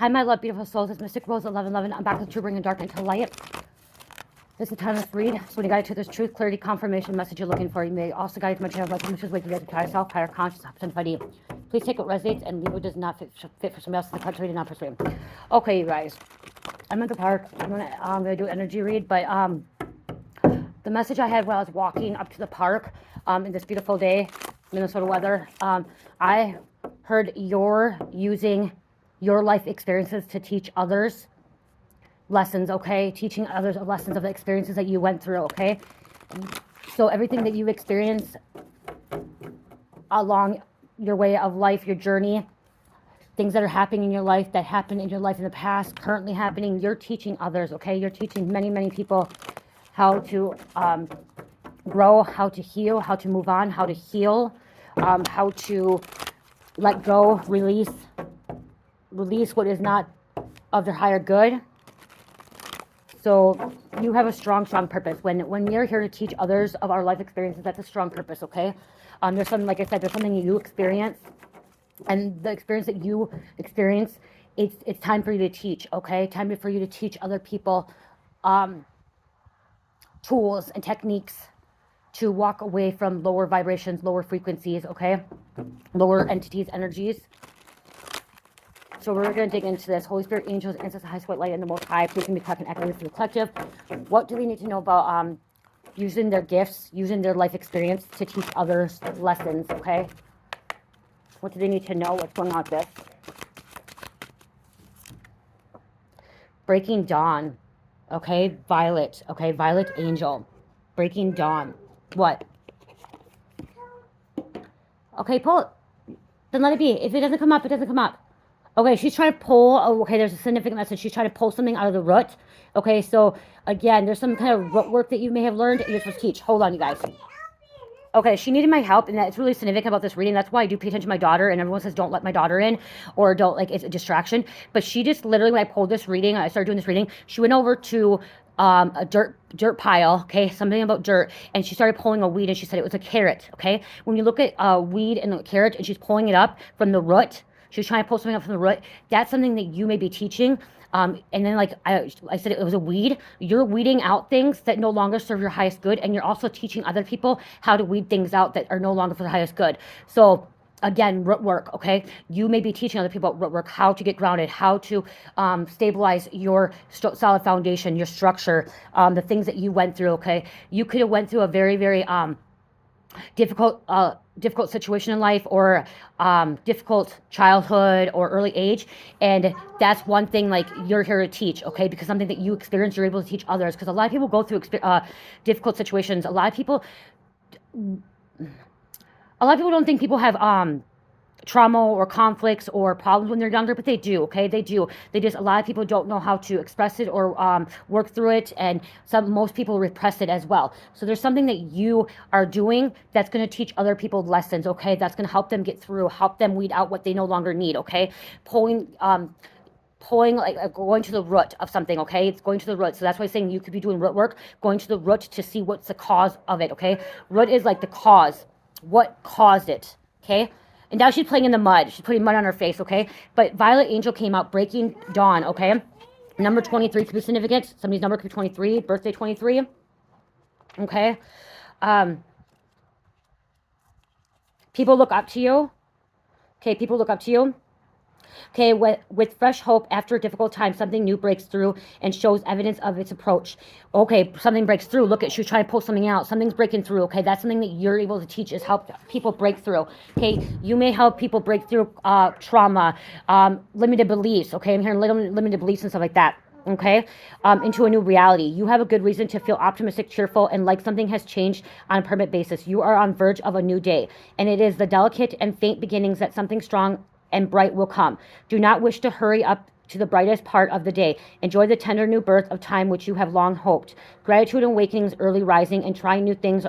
Hi, my love, beautiful souls. It's Mystic Rose 1111. I'm back with you, bringing dark into light. This is a timeless read. So when you guide to this truth, clarity, confirmation message you're looking for, you may also guide my channel, which is waking you to higher self, higher conscious, opportunity. Please take what resonates and leave what does not fit for somebody else. The country did not persuade. Okay, you guys. I'm at the park. I'm gonna do an energy read, but the message I had while I was walking up to the park in this beautiful day, Minnesota weather, I heard you're using your life experiences to teach others lessons, okay? Teaching others lessons of the experiences that you went through, okay? So everything that you experience along your way of life, your journey, things that are happening in your life, that happened in your life in the past, currently happening, you're teaching others, okay? You're teaching many, many people how to grow, how to heal, how to move on, how to heal, how to let go, release what is not of their higher good. So you have a strong purpose. When we're here to teach others of our life experiences, that's a strong purpose, okay? There's something, like I said, there's something you experience, and the experience that you experience, it's time for you to teach, okay? Time for you to teach other people tools and techniques to walk away from lower vibrations, lower frequencies, okay? Lower entities, energies. So we're going to dig into this. Holy Spirit, angels, ancestors, high sweat light, and the Most High. Please can be talking echoes to the collective. What do they need to know about using their gifts, using their life experience to teach others lessons, okay? What do they need to know? What's going on with this? Breaking Dawn, okay? Violet, okay? Violet Angel. Breaking Dawn. What? Okay, pull it. Then let it be. If it doesn't come up, it doesn't come up. Okay, she's trying to pull, okay, there's a significant message. She's trying to pull something out of the root. Okay, so again, there's some kind of root work that you may have learned and you're supposed to teach. Hold on, you guys. Okay, she needed my help, and that's really significant about this reading. That's why I do pay attention to my daughter, and everyone says don't let my daughter in, or don't, like, it's a distraction. But she just literally, when I pulled this reading, I started doing this reading, she went over to a dirt pile, okay, something about dirt, and she started pulling a weed, and she said it was a carrot, okay? When you look at weed and the carrot, and she's pulling it up from the root, she was trying to pull something up from the root, that's something that you may be teaching. And then, like I said, it was a weed. You're weeding out things that no longer serve your highest good, and you're also teaching other people how to weed things out that are no longer for the highest good. So again, root work, okay? You may be teaching other people about root work, how to get grounded, how to stabilize your solid foundation, your structure, the things that you went through, okay? You could have went through a very, very difficult situation in life, or difficult childhood or early age, and that's one thing, like, you're here to teach, okay? Because something that you experience, you're able to teach others, because a lot of people go through difficult situations. A lot of people don't think people have trauma or conflicts or problems when they're younger, but they do, okay? They do. A lot of people don't know how to express it or work through it, and most people repress it as well. So there's something that you are doing that's going to teach other people lessons, okay? That's going to help them get through, help them weed out what they no longer need, okay? Pulling, like going to the root of something, okay? It's going to the root. So that's why I'm saying you could be doing root work, going to the root to see what's the cause of it, okay? Root is like the cause. What caused it, okay? And now she's playing in the mud. She's putting mud on her face, okay? But Violet Angel came out, Breaking Dawn, okay? Number 23 could be significant. Somebody's number could be 23, birthday 23, okay? People look up to you, okay? People look up to you. Okay, with fresh hope after a difficult time, something new breaks through and shows evidence of its approach. Okay, something breaks through. Look at, she's trying to pull something out. Something's breaking through, okay? That's something that you're able to teach, is help people break through, okay? You may help people break through trauma, limited beliefs, okay? I'm hearing limited beliefs and stuff like that. Okay, into a new reality. You have a good reason to feel optimistic, cheerful, and like something has changed on a permanent basis. You are on verge of a new day, and it is the delicate and faint beginnings that something strong and bright will come. Do not wish to hurry up to the brightest part of the day. Enjoy the tender new birth of time which you have long hoped. Gratitude and awakenings, early rising, and trying new things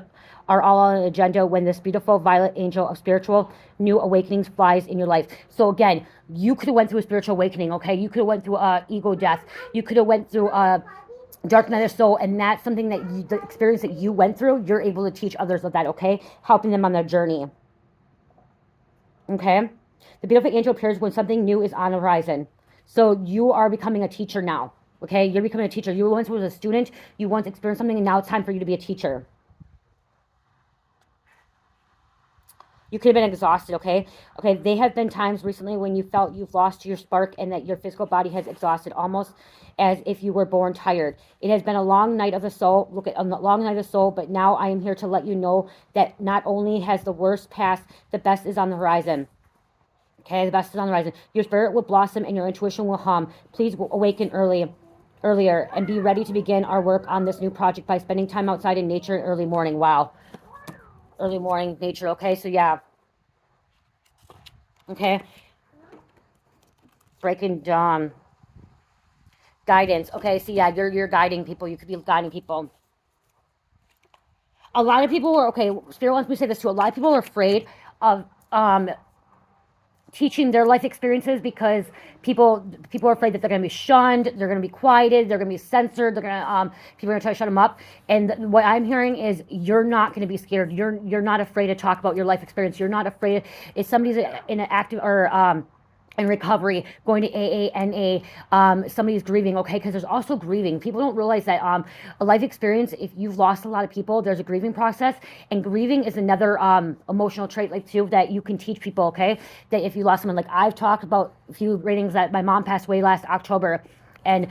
are all on an agenda when this beautiful violet angel of spiritual new awakenings flies in your life. So again, you could have went through a spiritual awakening, okay? You could have went through ego death. You could have went through dark night of soul, and that's something that the experience that you went through, you're able to teach others of that, okay? Helping them on their journey, okay? The beautiful angel appears when something new is on the horizon. So you are becoming a teacher now. Okay, you're becoming a teacher. You once was a student, you once experienced something, and now it's time for you to be a teacher. You could have been exhausted, okay? Okay, there have been times recently when you felt you've lost your spark and that your physical body has exhausted, almost as if you were born tired. It has been a long night of the soul. Look at a long night of the soul, but now I am here to let you know that not only has the worst passed, the best is on the horizon. Okay, the best is on the horizon. Your spirit will blossom and your intuition will hum. Please awaken earlier and be ready to begin our work on this new project by spending time outside in nature in early morning. Wow. Early morning nature. Okay, so yeah. Okay. Breaking dawn. Guidance. Okay, so yeah, you're guiding people. You could be guiding people. A lot of people are, okay, Spirit wants me to say this too. A lot of people are afraid of teaching their life experiences because people are afraid that they're going to be shunned, they're going to be quieted, they're going to be censored, they're going to people are going to try to shut them up. And what I'm hearing is you're not going to be scared. You're not afraid to talk about your life experience. You're not afraid if somebody's in an active or in recovery, going to AA, NA, somebody's grieving, okay? Because there's also grieving. People don't realize that a life experience, if you've lost a lot of people, there's a grieving process. And grieving is another emotional trait, like, too, that you can teach people, okay? That if you lost someone, like I've talked about a few readings that my mom passed away last October. And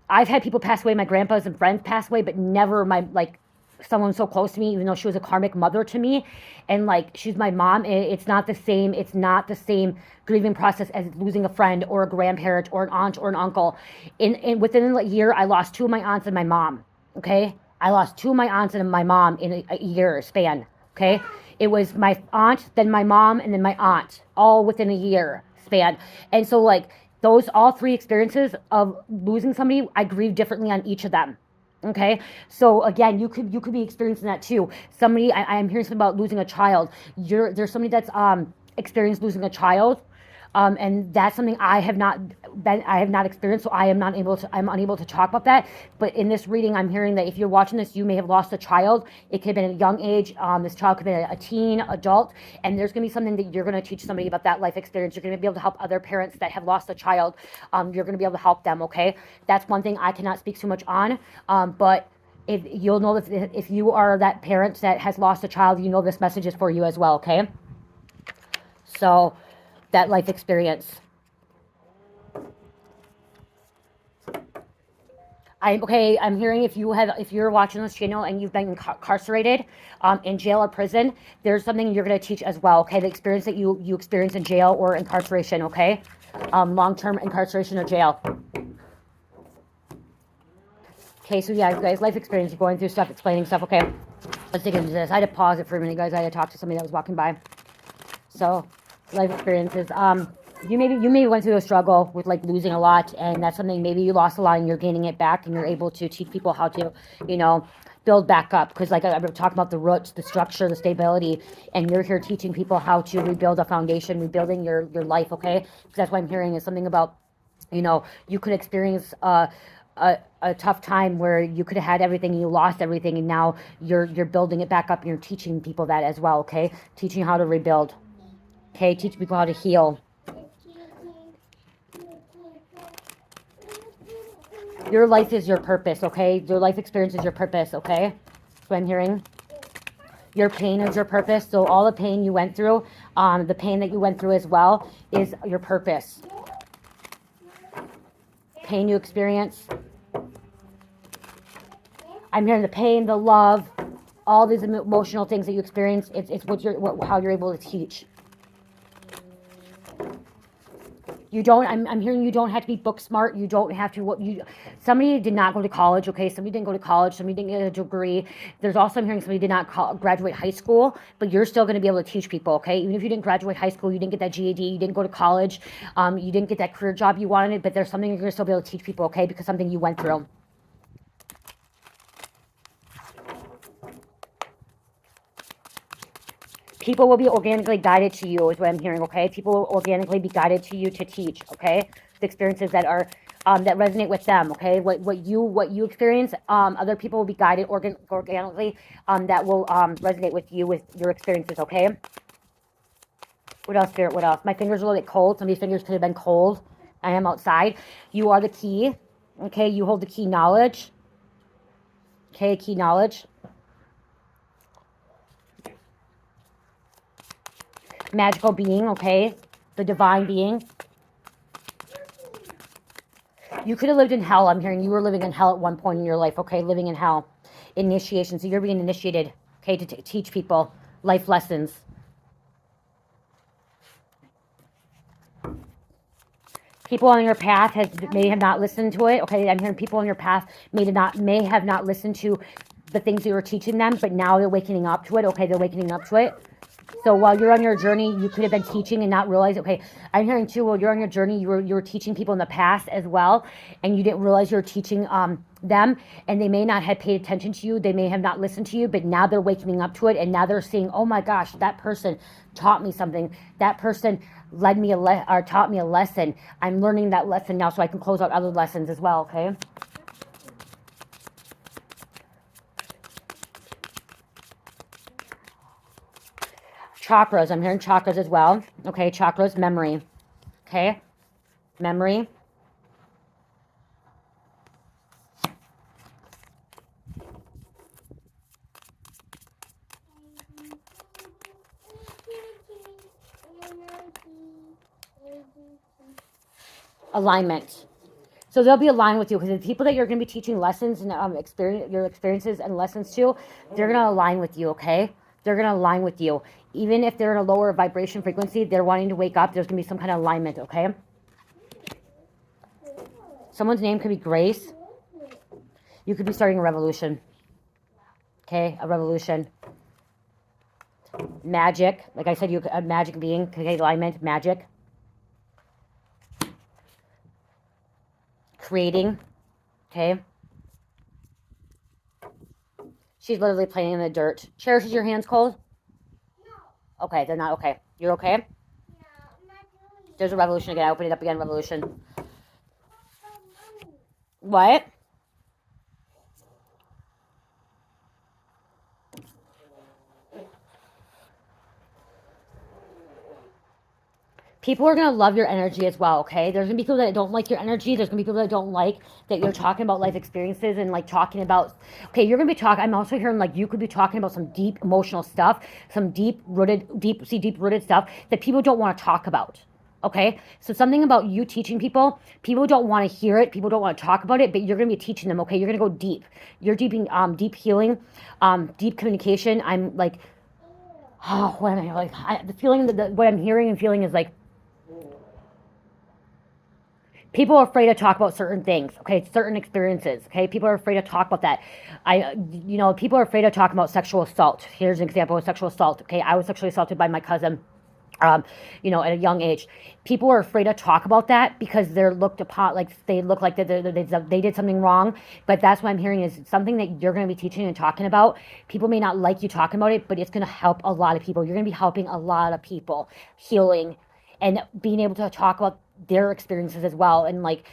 I've had people pass away, my grandpas and friends pass away, but never my, like, someone so close to me, even though she was a karmic mother to me, and like she's my mom. It's not the same. It's not the same grieving process as losing a friend or a grandparent or an aunt or an uncle. In within a year, I lost 2 of my aunts and my mom. Okay, I lost 2 of my aunts and my mom in a year span. Okay, it was my aunt, then my mom, and then my aunt, all within a year span. And so, like, those all 3 experiences of losing somebody, I grieve differently on each of them. Okay, so again, you could be experiencing that too. Somebody, I am hearing something about losing a child. There's somebody that's experienced losing a child, and that's something I have not experienced, so I'm unable to talk about that. But in this reading, I'm hearing that if you're watching this, you may have lost a child. It could have been at a young age. This child could have been a teen, adult, and there's going to be something that you're going to teach somebody about that life experience. You're going to be able to help other parents that have lost a child. You're going to be able to help them. Okay, that's one thing I cannot speak too much on, but if you'll know that if you are that parent that has lost a child, you know this message is for you as well. Okay, so that life experience. I'm hearing if you're watching this channel and you've been incarcerated, in jail or prison, there's something you're going to teach as well. Okay, the experience that you experience in jail or incarceration. Okay, long-term incarceration or jail. Okay, so yeah, guys, life experience, you're going through stuff, explaining stuff. Okay, let's dig into this. I had to pause it for a minute, guys. I had to talk to somebody that was walking by. So, life experiences. You maybe went through a struggle with like losing a lot, and that's something maybe you lost a lot and you're gaining it back, and you're able to teach people how to, build back up. Because like I'm talking about the roots, the structure, the stability, and you're here teaching people how to rebuild a foundation, rebuilding your life. Okay, because that's what I'm hearing is something about, you could experience a tough time where you could have had everything and you lost everything, and now you're building it back up, and you're teaching people that as well. Okay, teaching how to rebuild. Okay, teach people how to heal. Your life is your purpose, okay? Your life experience is your purpose, okay? That's what I'm hearing. Your pain is your purpose. So all the pain you went through, the pain that you went through as well is your purpose. Pain you experience. I'm hearing the pain, the love, all these emotional things that you experience. It's how you're able to teach. You don't. I'm hearing you don't have to be book smart. You don't have to. Somebody did not go to college. Okay, somebody didn't go to college. Somebody didn't get a degree. There's also, I'm hearing somebody did not graduate high school, but you're still going to be able to teach people. Okay, even if you didn't graduate high school, you didn't get that GED, you didn't go to college, you didn't get that career job you wanted, but there's something you're going to still be able to teach people. Okay, because something you went through. People will be organically guided to you is what I'm hearing, okay? People will organically be guided to you to teach, okay? The experiences that are, that resonate with them, okay? What you experience, other people will be guided organically, that will resonate with you, with your experiences, okay? What else, Spirit? What else? My fingers are a little bit cold. Somebody's fingers could have been cold. I am outside. You are the key. Okay, you hold the key knowledge. Okay, key knowledge. Magical being, okay? The divine being. You could have lived in hell. I'm hearing you were living in hell at one point in your life, okay? Living in hell. Initiation. So you're being initiated, okay, to teach people life lessons. People on your path may have not listened to it. Okay, I'm hearing people on your path may have not listened to the things you were teaching them, but now they're waking up to it. Okay, they're waking up to it. So while you're on your journey, you could have been teaching and not realize. Okay, I'm hearing too. While you're on your journey, you were teaching people in the past as well, and you didn't realize you were teaching them, and they may not have paid attention to you. They may have not listened to you, but now they're waking up to it, and now they're seeing, oh my gosh, that person taught me something. That person led me or taught me a lesson. I'm learning that lesson now, so I can close out other lessons as well. Okay. Chakras. I'm hearing chakras as well. Okay, chakras, memory. Okay, memory. Alignment. So they'll be aligned with you because the people that you're going to be teaching lessons and your experiences and lessons to, they're going to align with you, okay? They're going to align with you. Even if they're in a lower vibration frequency, they're wanting to wake up. There's going to be some kind of alignment, okay? Someone's name could be Grace. You could be starting a revolution, okay? A revolution. Magic. Like I said, a magic being, okay? Alignment, magic. Creating, okay? She's literally playing in the dirt. Cherish, is your hands cold? No. Okay, they're not okay. You're okay? No, I'm not doing it. There's a revolution again. I open it up again, revolution. What? People are going to love your energy as well, okay? There's going to be people that don't like your energy. There's going to be people that don't like that you're talking about life experiences and like talking about, okay, you're going to be talking, I'm also hearing like you could be talking about some deep emotional stuff, some deep-rooted stuff that people don't want to talk about, okay? So something about you teaching people don't want to hear it, people don't want to talk about it, but you're going to be teaching them, okay? You're going to go deep. You're deep healing, deep communication. I'm like, oh, what am I like? The feeling that what I'm hearing and feeling is like, people are afraid to talk about certain things, okay? Certain experiences, okay? People are afraid to talk about that. People are afraid to talk about sexual assault. Here's an example of sexual assault, okay? I was sexually assaulted by my cousin, at a young age. People are afraid to talk about that because they're looked upon, like they look like they did something wrong. But that's what I'm hearing is something that you're going to be teaching and talking about. People may not like you talking about it, but it's going to help a lot of people. You're going to be helping a lot of people healing and being able to talk about their experiences as well, and like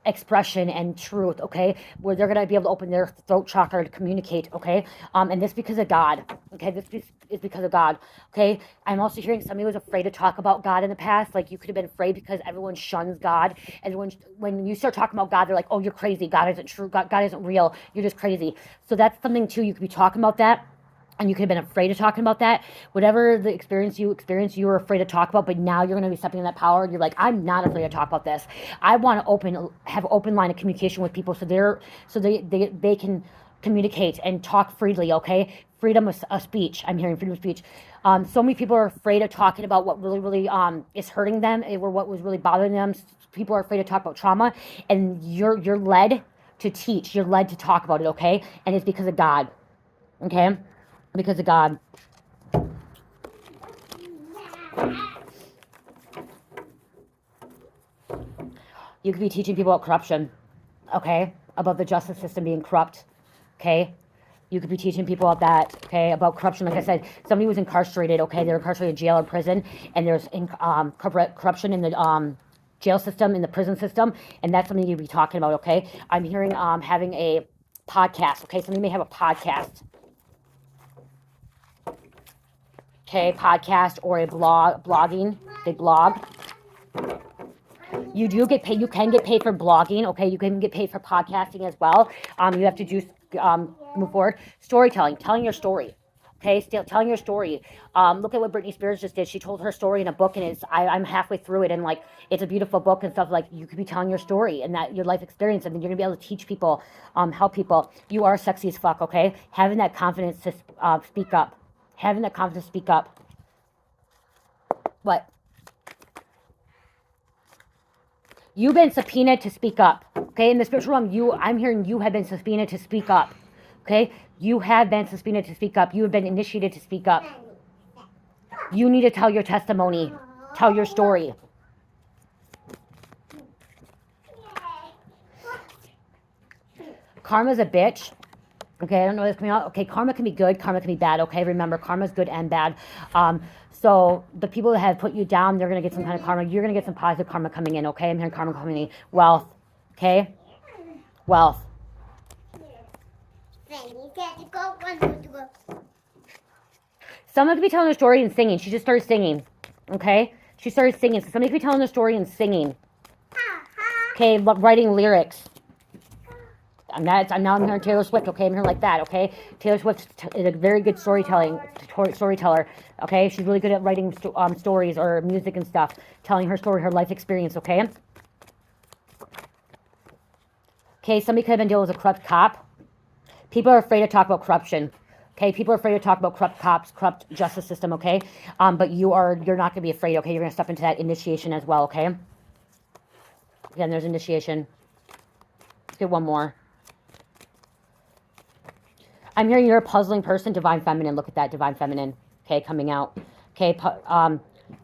expression and truth, okay, where they're going to be able to open their throat chakra to communicate, okay, and this because of God, okay, this is because of God, okay. I'm also hearing somebody was afraid to talk about God in the past. Like you could have been afraid because everyone shuns God. When you start talking about God, they're like, oh, you're crazy, God isn't true, God isn't real, you're just crazy. So that's something too, you could be talking about that. And you could have been afraid of talking about that. Whatever the experience you were afraid to talk about, but now you're going to be stepping in that power. You're like, I'm not afraid to talk about this. I want to have open line of communication with people so they can communicate and talk freely, okay? Freedom of speech. I'm hearing freedom of speech. So many people are afraid of talking about what really is hurting them or what was really bothering them. People are afraid to talk about trauma, and you're led to teach. You're led to talk about it, okay? And it's because of God, okay? Because of God. You could be teaching people about corruption, okay? About the justice system being corrupt, okay? You could be teaching people about that, okay? About corruption. Like I said, somebody was incarcerated, okay? They're incarcerated in jail or prison, and there's corruption in the jail system, in the prison system, and that's something you'd be talking about, okay? I'm hearing having a podcast, okay? Somebody may have a podcast. Okay, podcast or a blogging. They blog. You do get paid. You can get paid for blogging. Okay, you can get paid for podcasting as well. You have to do move forward. Storytelling, telling your story. Okay, still telling your story. Look at what Britney Spears just did. She told her story in a book, and I'm halfway through it, and like it's a beautiful book and stuff. Like you could be telling your story and that your life experience, and then you're gonna be able to teach people, help people. You are sexy as fuck. Okay, having that confidence to speak up, having that confidence to speak up. What? You've been subpoenaed to speak up. Okay, in the spiritual realm, I'm hearing you have been subpoenaed to speak up. Okay, you have been subpoenaed to speak up. You have been initiated to speak up. You need to tell your testimony, tell your story. Karma's a bitch. Okay, I don't know what's coming out. Okay, karma can be good, karma can be bad. Okay, remember, karma's good and bad. So the people that have put you down, they're going to get some kind of karma. You're going to get some positive karma coming in, okay? I'm hearing karma coming in. Wealth, okay? Wealth. Someone could be telling a story and singing. She just started singing, okay? She started singing. So somebody could be telling a story and singing. Okay, writing lyrics. Now I'm hearing Taylor Swift, okay? I'm hearing like that, okay? Taylor Swift is a very good storyteller, okay? She's really good at writing stories or music and stuff, telling her story, her life experience, okay? Okay, somebody could have been dealing with a corrupt cop. People are afraid to talk about corruption, okay? People are afraid to talk about corrupt cops, corrupt justice system, okay? But you're not going to be afraid, okay? You're going to step into that initiation as well, okay? Again, there's initiation. Let's get one more. I'm hearing you're a puzzling person, divine feminine. Look at that, divine feminine. Okay, coming out. Okay,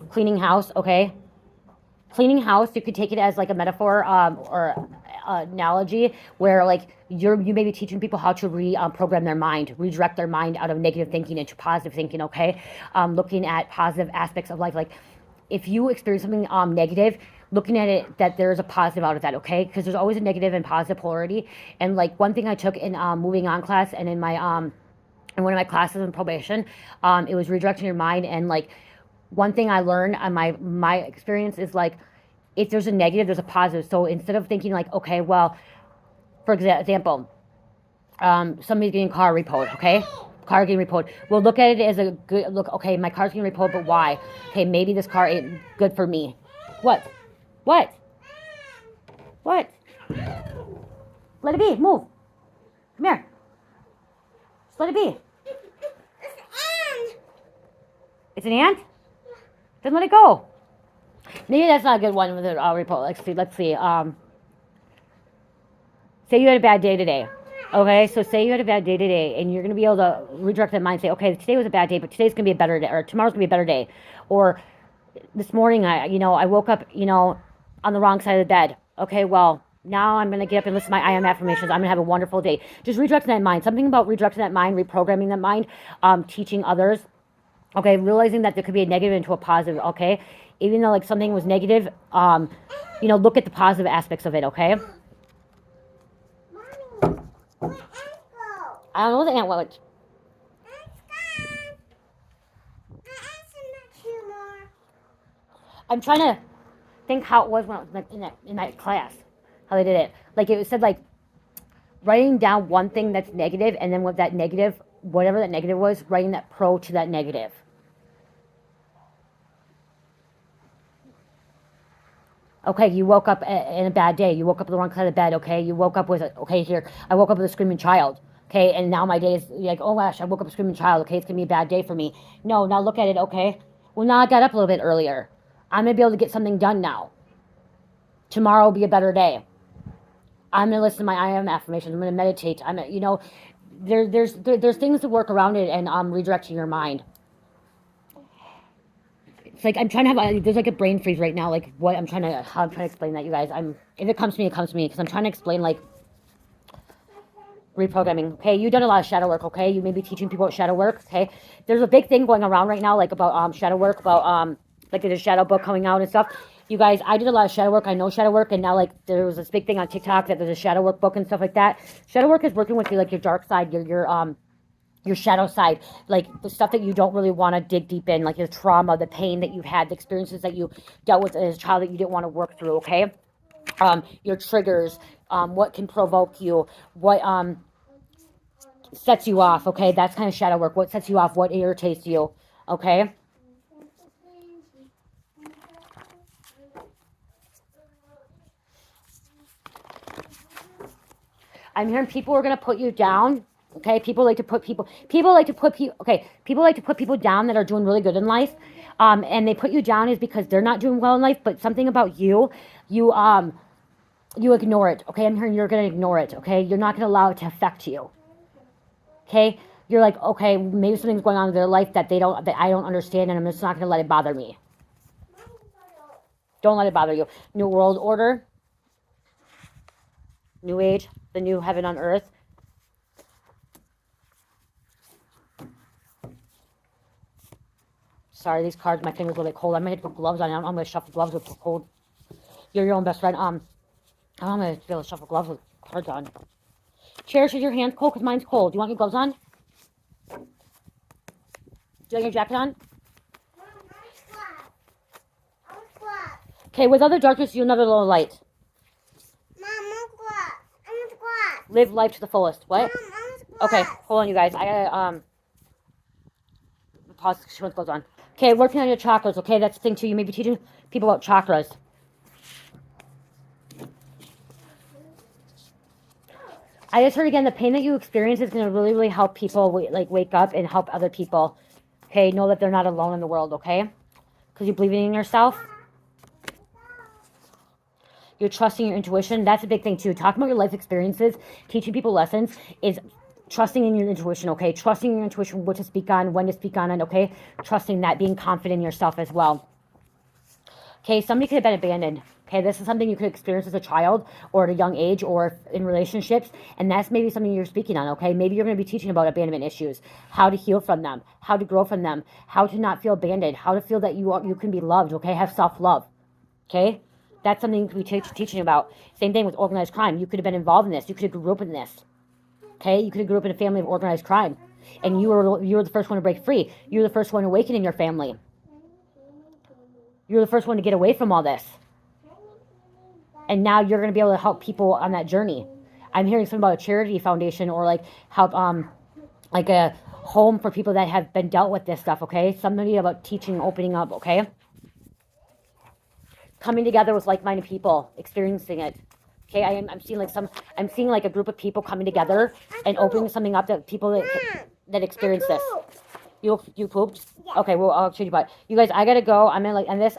cleaning house, okay? Cleaning house, you could take it as like a metaphor or analogy where like you may be teaching people how to reprogram their mind, redirect their mind out of negative thinking into positive thinking, okay? Looking at positive aspects of life. Like if you experience something negative, looking at it that there's a positive out of that, okay? Because there's always a negative and positive polarity. And like one thing I took in moving on class and in my in one of my classes in probation, it was redirecting your mind. And like one thing I learned on my experience is like if there's a negative, there's a positive. So instead of thinking like, okay, well, for example, somebody's getting car repoed, okay? Car getting repoed. We'll look at it as a good look. Okay, my car's getting repoed, but why? Okay, maybe this car ain't good for me. What? What? What? Let it be. Move. Come here. Just let it be. It's an ant? Then let it go. Maybe that's not a good one with a report. Let's see. Say you had a bad day today. Okay, so say you had a bad day today, and you're going to be able to redirect that mind and say, okay, today was a bad day, but today's going to be a better day, or tomorrow's going to be a better day. Or this morning, I woke up, on the wrong side of the bed. Okay, well, now I'm going to get up and listen to my I am affirmations. I'm going to have a wonderful day. Just redirecting that mind. Something about redirecting that mind, reprogramming that mind, teaching others. Okay, realizing that there could be a negative into a positive, okay? Even though, like, something was negative, look at the positive aspects of it, okay? I don't know what the ant was. I'm trying to think how it was when I was in that class, how they did it. Like, it said, like, writing down one thing that's negative, and then with that negative, whatever that negative was, writing that pro to that negative. Okay, you woke up in a bad day. You woke up on the wrong side of the bed, okay? You woke up with, I woke up with a screaming child, okay? And now my day is like, oh gosh, I woke up with a screaming child, okay? It's going to be a bad day for me. No, now look at it, okay? Well, now I got up a little bit earlier. I'm going to be able to get something done now. Tomorrow will be a better day. I'm going to listen to my I am affirmations. I'm going to meditate. There's things to work around it and redirecting your mind. It's like I'm trying to have there's like a brain freeze right now. Like how I'm trying to explain that, you guys. If it comes to me, it comes to me because I'm trying to explain like reprogramming. Okay, you've done a lot of shadow work. Okay, you may be teaching people about shadow work. Okay, there's a big thing going around right now, like about shadow work, about like there's a shadow book coming out and stuff. You guys, I did a lot of shadow work. I know shadow work, and now like there was this big thing on TikTok that there's a shadow work book and stuff like that. Shadow work is working with you like your dark side, your your shadow side, like the stuff that you don't really want to dig deep in, like your trauma, the pain that you've had, the experiences that you dealt with as a child that you didn't want to work through, okay? Your triggers, what can provoke you, what sets you off, okay? That's kind of shadow work. What sets you off, what irritates you, okay? I'm hearing people are going to put you down. Okay, people like to put people like to put people down that are doing really good in life. And they put you down is because they're not doing well in life, but something about you, you ignore it. Okay, I'm hearing you're going to ignore it. Okay, you're not going to allow it to affect you. Okay, you're like, okay, maybe something's going on in their life that that I don't understand, and I'm just not going to let it bother me. Don't let it bother you. New World Order, New Age, the new heaven on earth. Sorry, these cards, my fingers are a little bit cold. I might have to put gloves on. I'm going to shuffle gloves with cold. You're your own best friend. I'm going to be able to shuffle gloves with cards on. Cherish, is your hands cold? Because mine's cold. Do you want your gloves on? Do you want your jacket on? Okay, with other darkness, you another little light. Live life to the fullest. What? Okay, hold on, you guys. I gotta, pause. She wants gloves on. Okay, working on your chakras, okay? That's the thing, too. You may be teaching people about chakras. I just heard, again, the pain that you experience is going to really, really help people, wake up and help other people. Okay? Know that they're not alone in the world, okay? Because you're believing in yourself. You're trusting your intuition. That's a big thing, too. Talking about your life experiences, teaching people lessons is trusting in your intuition, okay? Trusting your intuition, what to speak on, when to speak on it, okay? Trusting that, being confident in yourself as well. Okay, somebody could have been abandoned. Okay, this is something you could experience as a child or at a young age or in relationships, and that's maybe something you're speaking on, okay? Maybe you're going to be teaching about abandonment issues, how to heal from them, how to grow from them, how to not feel abandoned, how to feel that you can be loved, okay? Have self-love, okay? That's something you could be teaching about. Same thing with organized crime. You could have been involved in this. You could have grew up in this, okay? You could have grew up in a family of organized crime, and you were the first one to break free. You were the first one to awaken in your family. You're the first one to get away from all this. And now you're going to be able to help people on that journey. I'm hearing something about a charity foundation or like help, like a home for people that have been dealt with this stuff, okay? Somebody about teaching, opening up, okay? Coming together with like-minded people, experiencing it. Okay, I'm seeing like a group of people coming together and opening something up that people that experience this. You pooped? Okay, well, I'll show you about. You guys, I gotta go. I'm in this.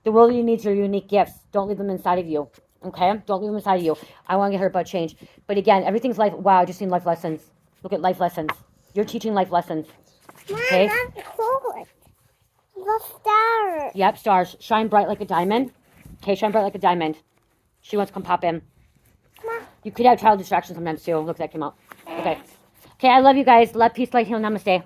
The world needs your unique gifts. Don't leave them inside of you. Okay? Don't leave them inside of you. I want to get her butt changed. But again, everything's life. Wow, I just seen life lessons. Look at life lessons. You're teaching life lessons. Okay? Mom, that's cool. The stars. Yep, stars. Shine bright like a diamond. Okay, shine bright like a diamond. She wants to come pop in. Mom. You could have child distraction sometimes too. Look, that came out. Okay. Okay, I love you guys. Love, peace, light, heal, namaste.